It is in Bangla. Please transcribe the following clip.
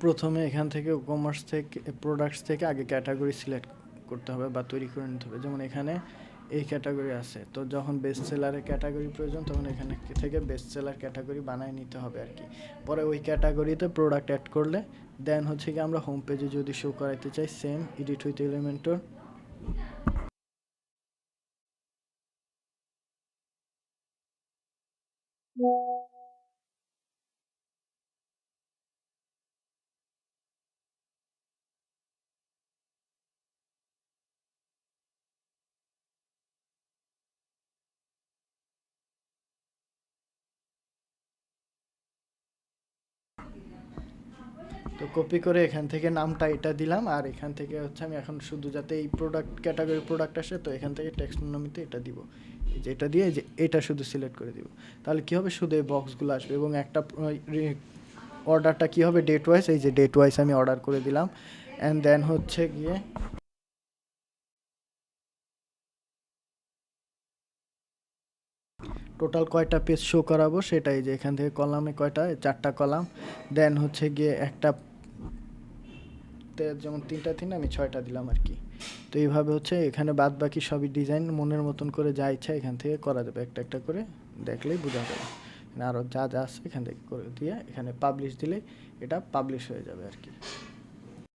প্রথমে এখান থেকে কমার্স থেকে প্রোডাক্টস থেকে আগে ক্যাটাগরি সিলেক্ট করতে হবে বা তৈরি করে নিতে হবে। যেমন এখানে এই ক্যাটাগরি আছে, তো যখন বেস্ট সেলারের ক্যাটাগরি প্রয়োজন তখন এখানে থেকে বেস্ট সেলার ক্যাটাগরি বানায় নিতে হবে আর কি। পরে ওই ক্যাটাগরিতে প্রোডাক্ট অ্যাড করলে দেন হচ্ছে কি আমরা হোম পেজে যদি শো করাইতে চাই সেম এডিট উইথ এলিমেন্টর তো কপি করে এখান থেকে নামটা এটা দিলাম, আর এখান থেকে হচ্ছে আমি এখন শুধু যাতে এই প্রোডাক্ট ক্যাটাগরি প্রোডাক্ট আসে তো এখান থেকে টেক্সটোনমিতে এটা দিব, এই যে এটা দিয়ে যে এটা শুধু সিলেক্ট করে দিব। তাহলে কী হবে, শুধু এই বক্সগুলো আসবে এবং একটা অর্ডারটা কী হবে ডেট ওয়াইজ, এই যে ডেট ওয়াইজ আমি অর্ডার করে দিলাম। অ্যান্ড দেন হচ্ছে গিয়ে টোটাল কয়টা পেজ শো করাবো সেটাই, যে এখান থেকে কলামে কয়টা, 4টা কলাম। দেন হচ্ছে গিয়ে একটা যেমন 3টা 3 আমি 6টা দিলাম আর কি। তো এইভাবে হচ্ছে এখানে বাদ বাকি সবই ডিজাইন মনের মতন করে যা ইচ্ছা এখান থেকে করা যাবে, একটা একটা করে দেখলেই বোঝা যাবে। আরও যা যা আছে এখান থেকে করে দিয়ে এখানে পাবলিশ দিলে এটা পাবলিশ হয়ে যাবে আর কি।